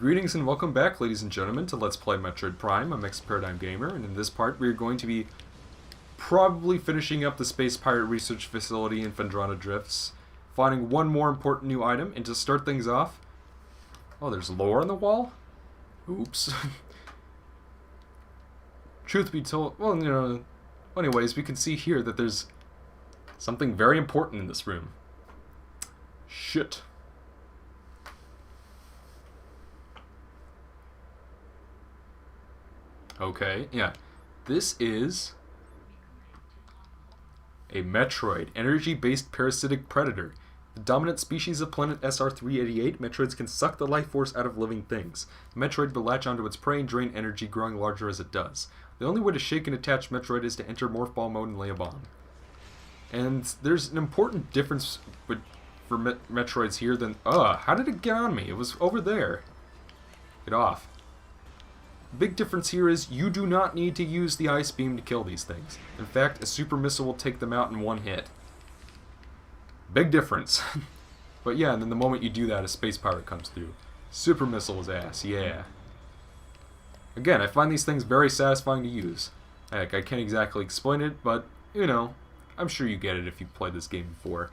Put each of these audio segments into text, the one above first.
Greetings and welcome back, ladies and gentlemen, to Let's Play Metroid Prime. I'm X Paradigm Gamer, and in this part we are going to be probably finishing up the Space Pirate Research Facility in Phendrana Drifts, finding one more important new item, and to start things off... Oh, there's lore on the wall? Oops. Truth be told, well, anyways, we can see here that there's something very important in this room. Shit. Okay, yeah. This is a Metroid, energy-based parasitic predator. The dominant species of planet SR388, Metroids can suck the life force out of living things. The Metroid will latch onto its prey and drain energy, growing larger as it does. The only way to shake and attach Metroid is to enter Morph Ball mode and lay a bomb. And there's an important difference for Metroids here than... how did it get on me? It was over there. Get off. Big difference here is you do not need to use the ice beam to kill these things. In fact, a super missile will take them out in one hit. Big difference. But yeah, and then the moment you do that, a space pirate comes through. Super missile is ass, yeah. Again, I find these things very satisfying to use. Heck, I can't exactly explain it, but, I'm sure you get it if you've played this game before.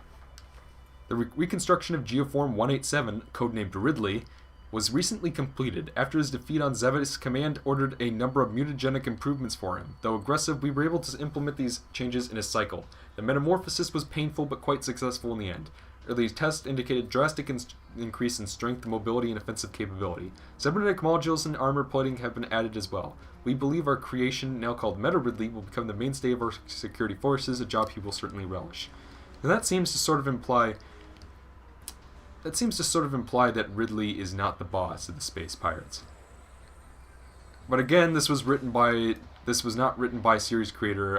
The reconstruction of Geoform 187, codenamed Ridley, was recently completed. After his defeat on Zevas, Command ordered a number of mutagenic improvements for him. Though aggressive, we were able to implement these changes in a cycle. The metamorphosis was painful but quite successful in the end. Early tests indicated drastic increase in strength, mobility, and offensive capability. Cybernetic modules and armor plating have been added as well. We believe our creation, now called Meta Ridley, will become the mainstay of our security forces, a job he will certainly relish. And that seems to sort of imply... that Ridley is not the boss of the Space Pirates. But again, this was not written by series creator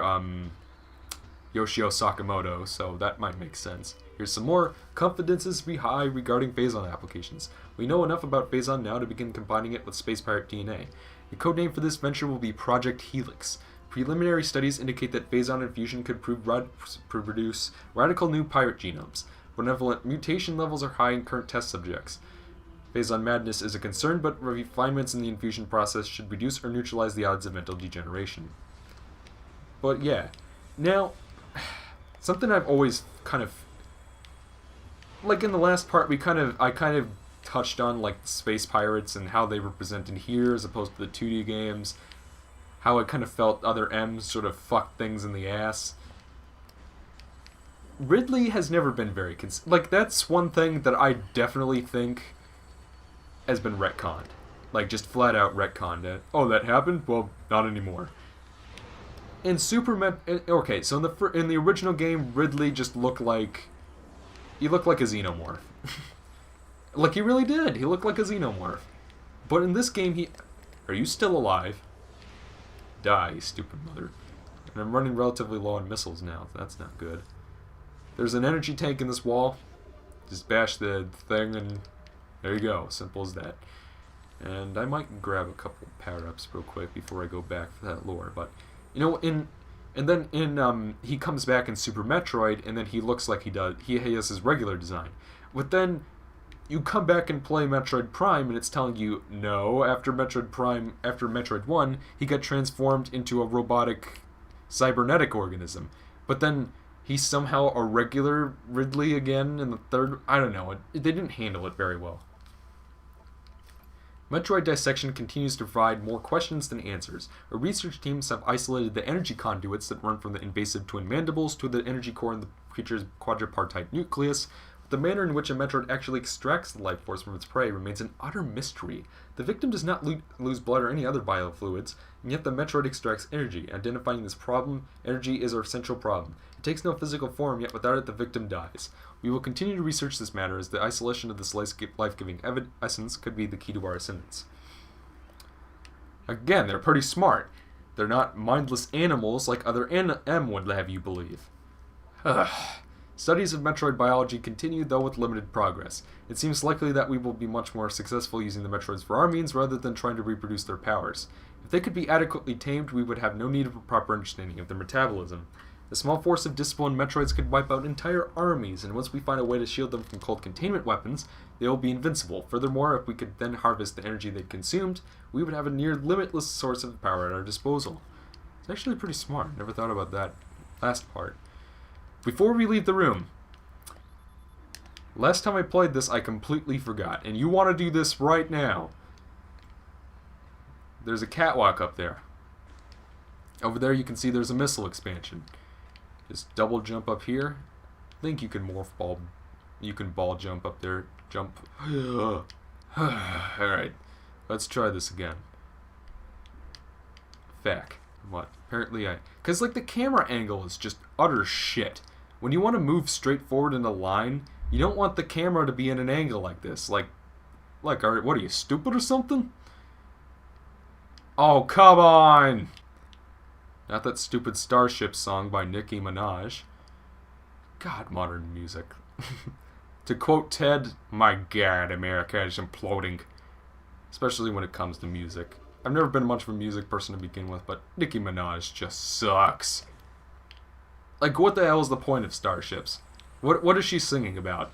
Yoshio Sakamoto, so that might make sense. Here's some more. Confidences be high regarding Phazon applications. We know enough about Phazon now to begin combining it with Space Pirate DNA. The codename for this venture will be Project Helix. Preliminary studies indicate that Phazon infusion could produce radical new pirate genomes. Benevolent mutation levels are high in current test subjects. Phazon madness is a concern, but refinements in the infusion process should reduce or neutralize the odds of mental degeneration. But yeah, now, something I've always kind of... Like in the last part, I kind of touched on like Space Pirates and how they were presented here as opposed to the 2D games. How I kind of felt other M's sort of fucked things in the ass. Ridley has never been very that's one thing that I definitely think has been retconned. Like, just flat out retconned it. Oh, that happened? Well, not anymore. In okay, so in the original game, Ridley just looked like... He looked like a xenomorph. Like, he really did. He looked like a xenomorph. But in this game, Are you still alive? Die, you stupid mother. And I'm running relatively low on missiles now. That's not good. There's an energy tank in this wall. Just bash the thing and there you go. Simple as that. And I might grab a couple power-ups real quick before I go back for that lore. But, he comes back in Super Metroid and then he looks like he does. He has his regular design. But then you come back and play Metroid Prime and it's telling you, no, after Metroid 1, he got transformed into a robotic cybernetic organism. But then he's somehow a regular Ridley again in the third... I don't know. They didn't handle it very well. Metroid Dissection continues to provide more questions than answers. Our research teams have isolated the energy conduits that run from the invasive twin mandibles to the energy core in the creature's quadripartite nucleus. The manner in which a Metroid actually extracts the life force from its prey remains an utter mystery. The victim does not lose blood or any other biofluids, and yet the Metroid extracts energy. Identifying this problem, energy is our central problem. It takes no physical form, yet without it the victim dies. We will continue to research this matter as the isolation of this life-giving essence could be the key to our ascendance. Again, they're pretty smart. They're not mindless animals like other M would have you believe. Studies of Metroid biology continue, though with limited progress. It seems likely that we will be much more successful using the Metroids for our means rather than trying to reproduce their powers. If they could be adequately tamed, we would have no need of a proper understanding of their metabolism. The small force of disciplined Metroids could wipe out entire armies, and once we find a way to shield them from cold containment weapons, they will be invincible. Furthermore, if we could then harvest the energy they'd consumed, we would have a near limitless source of power at our disposal. It's actually pretty smart. Never thought about that last part. Before we leave the room, last time I played this, I completely forgot, and you want to do this right now. There's a catwalk up there. Over there you can see there's a missile expansion. Just double jump up here. I think you can morph ball. You can ball jump up there. Jump. Alright. Let's try this again. Feck. What? Apparently because, like, the camera angle is just utter shit. When you want to move straight forward in a line, you don't want the camera to be in an angle like this. Like, what are you, stupid or something? Oh, come on! Not that stupid Starship song by Nicki Minaj. God, modern music. To quote Ted, my God, America is imploding. Especially when it comes to music. I've never been much of a music person to begin with, but Nicki Minaj just sucks. Like, what the hell is the point of Starships? What is she singing about?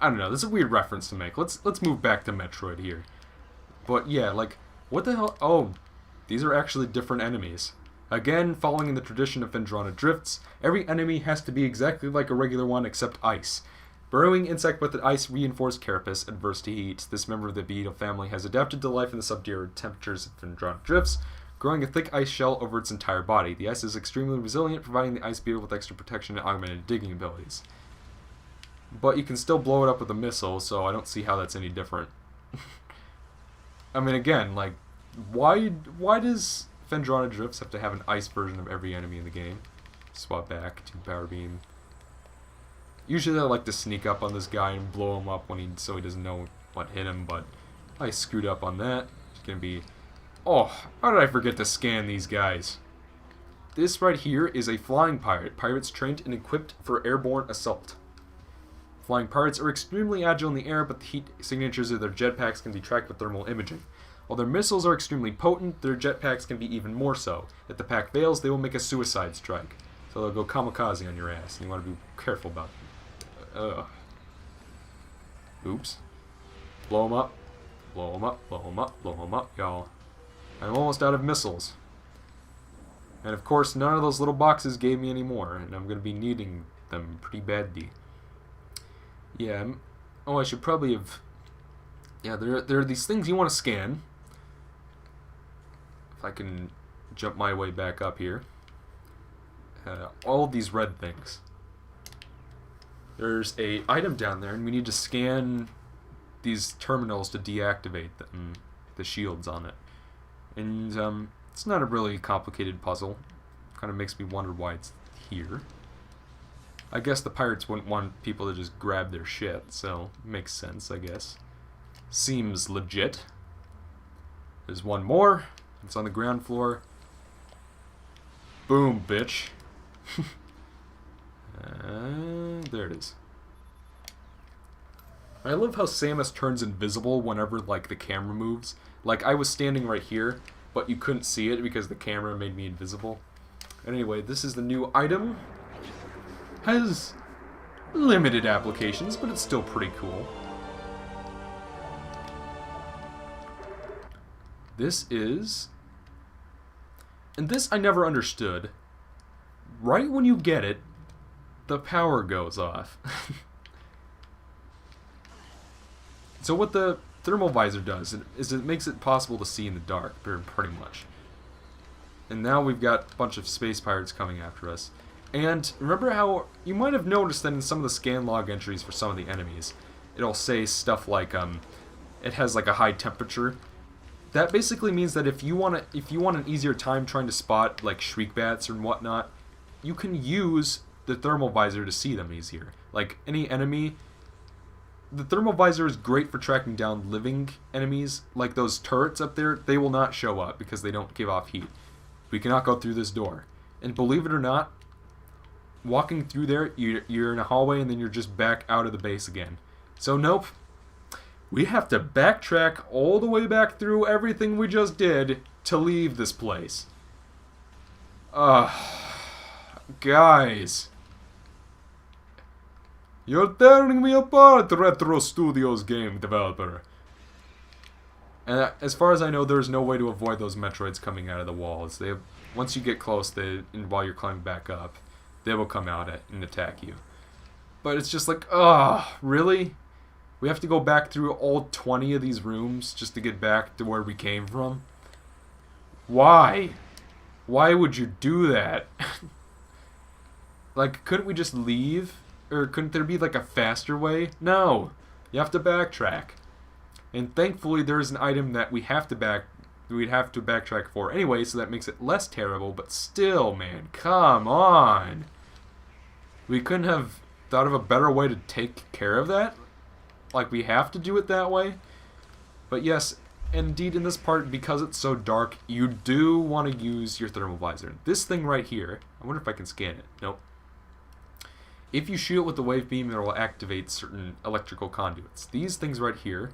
I don't know, this is a weird reference to make. Let's move back to Metroid here. But yeah, like, what the hell? Oh, these are actually different enemies. Again, following in the tradition of Phendrana Drifts, every enemy has to be exactly like a regular one except ice. Burrowing insect with an ice-reinforced carapace, adverse to heat, this member of the beetle family has adapted to life in the sub-zero temperatures of Phendrana Drifts, growing a thick ice shell over its entire body. The ice is extremely resilient, providing the ice beetle with extra protection and augmented digging abilities. But you can still blow it up with a missile, so I don't see how that's any different. I mean, again, like, why does Phendrana Drifts have to have an ice version of every enemy in the game? Swap back to Power Beam. Usually I like to sneak up on this guy and blow him up so he doesn't know what hit him, but I screwed up on that. It's gonna be... Oh, how did I forget to scan these guys? This right here is a flying pirate. Pirates trained and equipped for airborne assault. Flying pirates are extremely agile in the air, but the heat signatures of their jetpacks can be tracked with thermal imaging. While their missiles are extremely potent, their jetpacks can be even more so. If the pack fails, they will make a suicide strike. So they'll go kamikaze on your ass, and you want to be careful about them. Oops. Blow them up. Blow them up, blow them up, blow them up, y'all. I'm almost out of missiles. And of course, none of those little boxes gave me any more, and I'm going to be needing them pretty badly. Yeah, oh, I should probably have... Yeah, there are these things you want to scan. If I can jump my way back up here. All of these red things. There's a item down there, and we need to scan these terminals to deactivate the shields on it. And it's not a really complicated puzzle. Kind of makes me wonder why it's here. I guess the pirates wouldn't want people to just grab their shit, so makes sense, I guess. Seems legit. There's one more. It's on the ground floor. Boom, bitch. There it is. I love how Samus turns invisible whenever, like, the camera moves. Like, I was standing right here, but you couldn't see it because the camera made me invisible. Anyway, this is the new item. Has limited applications, but it's still pretty cool. This is... And this I never understood. Right when you get it, the power goes off. So what the thermal visor does is it makes it possible to see in the dark, pretty much. And now we've got a bunch of space pirates coming after us. And remember how you might have noticed that in some of the scan log entries for some of the enemies, it'll say stuff like it has like a high temperature. That basically means that if you want an easier time trying to spot like shriek bats and whatnot, you can use the thermal visor to see them easier. Like any enemy, the thermal visor is great for tracking down living enemies. Like those turrets up there, they will not show up because they don't give off heat. We cannot go through this door. And believe it or not, walking through there, you're in a hallway and then you're just back out of the base again. So nope. We have to backtrack all the way back through everything we just did to leave this place. Guys. You're tearing me apart, Retro Studios game developer. And as far as I know, there's no way to avoid those Metroids coming out of the walls. Once you get close, and while you're climbing back up, they will come out and attack you. But it's just like, really? We have to go back through all 20 of these rooms just to get back to where we came from? Why? Why would you do that? Like, couldn't we just leave? Or couldn't there be like a faster way? No! You have to backtrack. And thankfully there's an item that we'd have to backtrack for anyway, so that makes it less terrible, but still, man, come on! We couldn't have thought of a better way to take care of that? Like, we have to do it that way? But yes, indeed in this part, because it's so dark, you do want to use your thermal visor. This thing right here, I wonder if I can scan it. Nope. If you shoot it with the wave beam, it will activate certain electrical conduits. These things right here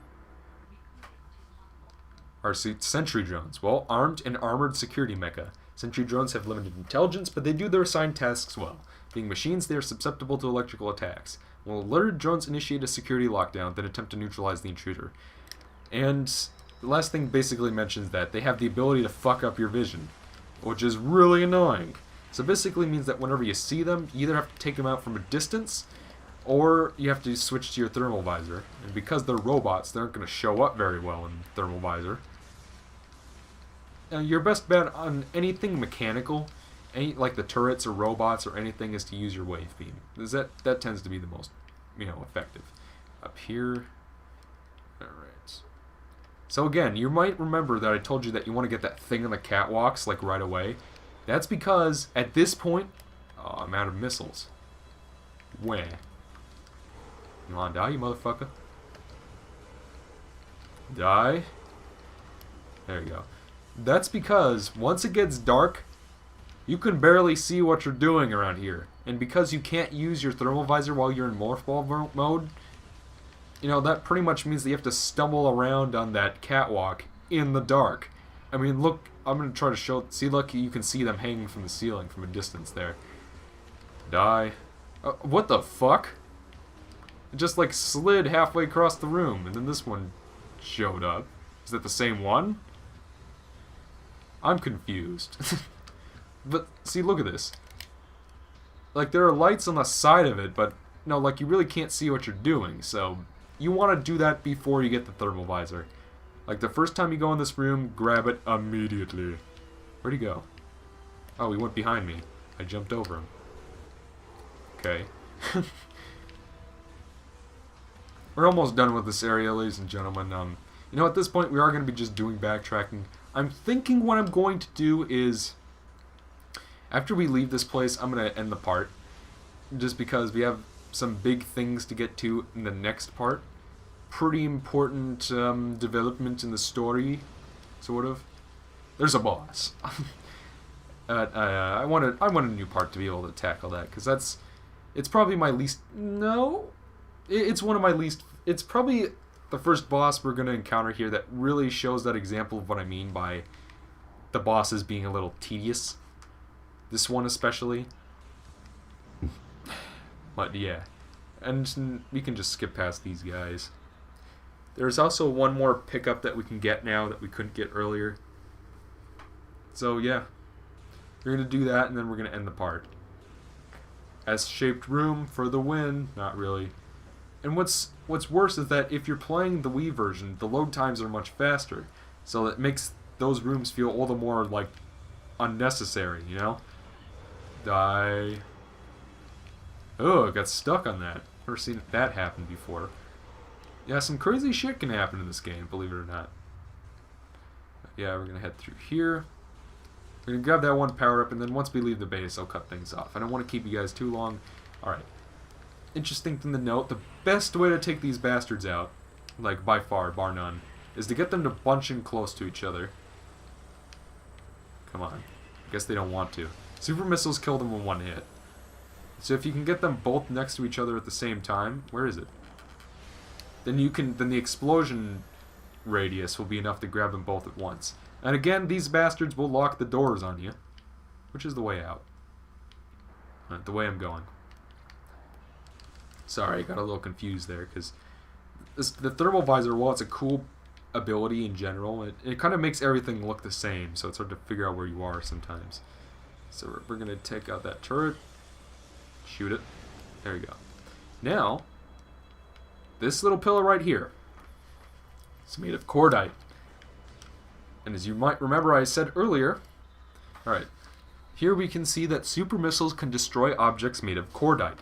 are sentry drones. Well, armed and armored security mecha. Sentry drones have limited intelligence, but they do their assigned tasks well. Being machines, they are susceptible to electrical attacks. Well, alerted drones initiate a security lockdown, then attempt to neutralize the intruder. And the last thing basically mentions that they have the ability to fuck up your vision, which is really annoying. So basically means that whenever you see them, you either have to take them out from a distance, or you have to switch to your thermal visor. And because they're robots, they aren't going to show up very well in thermal visor. Your best bet on anything mechanical, like the turrets or robots or anything, is to use your wave beam. That tends to be the most, effective. Up here. Alright. So again, you might remember that I told you that you want to get that thing on the catwalks, like, right away. That's because, at this point, I'm out of missiles. Where? Come on, die, you motherfucker. Die. There you go. That's because, once it gets dark, you can barely see what you're doing around here. And because you can't use your thermal visor while you're in morph ball mode, that pretty much means that you have to stumble around on that catwalk in the dark. I mean, look, I'm going to try to show... See, look, you can see them hanging from the ceiling from a distance there. Die. What the fuck? It just, like, slid halfway across the room, and then this one showed up. Is that the same one? I'm confused. But, see, look at this. Like, there are lights on the side of it, but, like, you really can't see what you're doing, so you want to do that before you get the thermal visor. Like, the first time you go in this room, grab it immediately. Where'd he go? Oh, he went behind me. I jumped over him. Okay. We're almost done with this area, ladies and gentlemen. At this point, we are going to be just doing backtracking. I'm thinking what I'm going to do is, after we leave this place, I'm going to end the part. Just because we have some big things to get to in the next part. Pretty important development in the story, sort of. There's a boss. I want a new part to be able to tackle that, because it's probably my least... No? It's one of my least... It's probably the first boss we're going to encounter here that really shows that example of what I mean by the bosses being a little tedious. This one especially. But yeah. And we can just skip past these guys. There's also one more pickup that we can get now that we couldn't get earlier. So yeah. We're going to do that and then we're going to end the part. S-shaped room for the win. Not really. And what's worse is that if you're playing the Wii version, the load times are much faster. So it makes those rooms feel all the more, like, unnecessary, Die. Oh, I got stuck on that. Never seen that happen before. Yeah, some crazy shit can happen in this game, believe it or not. Yeah, we're going to head through here. We're going to grab that one power-up, and then once we leave the base, I'll cut things off. I don't want to keep you guys too long. Alright. Interesting thing to note, the best way to take these bastards out, like by far, bar none, is to get them to bunch in close to each other. Come on. I guess they don't want to. Super missiles kill them in one hit. So if you can get them both next to each other at the same time, where is it? Then the explosion radius will be enough to grab them both at once. And again, these bastards will lock the doors on you, which is the way out. The way I'm going. Sorry, I got a little confused there, because the thermal visor, while it's a cool ability in general, it kind of makes everything look the same, so it's hard to figure out where you are sometimes. So we're going to take out that turret, shoot it. There you go. Now, this little pillar right here, it's made of cordite. And as you might remember I said earlier, alright, here we can see that super missiles can destroy objects made of cordite.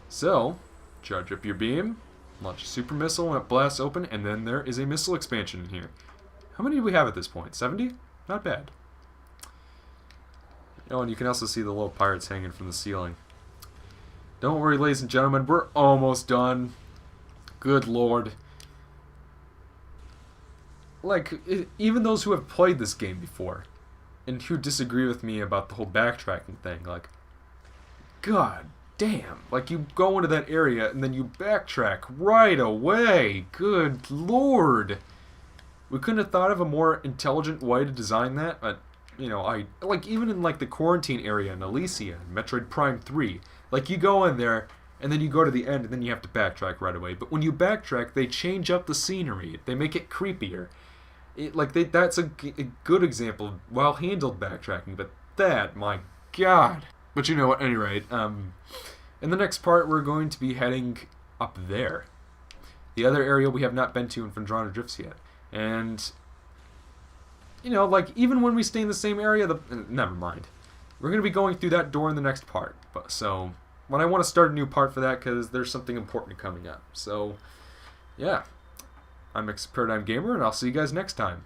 So, charge up your beam, launch a super missile and it blasts open, and then there is a missile expansion in here. How many do we have at this point? 70? Not bad. Oh, and you can also see the little pirates hanging from the ceiling. Don't worry, ladies and gentlemen, we're almost done. Good lord. Like, even those who have played this game before, and who disagree with me about the whole backtracking thing, like, god damn. Like, you go into that area, and then you backtrack right away. Good lord. We couldn't have thought of a more intelligent way to design that, but, you know, like, even in, like, the quarantine area in Elysia, in Metroid Prime 3, like, you go in there, and then you go to the end, and then you have to backtrack right away. But when you backtrack, they change up the scenery. They make it creepier. That's a good example of well-handled backtracking, but that, my god. But you know, at any rate, in the next part, we're going to be heading up there. The other area we have not been to in Phendrana Drifts yet. And, you know, like, even when we stay in the same area, never mind. We're going to be going through that door in the next part. So, when I want to start a new part for that, because there's something important coming up. So, yeah. I'm Paradigm Gamer, and I'll see you guys next time.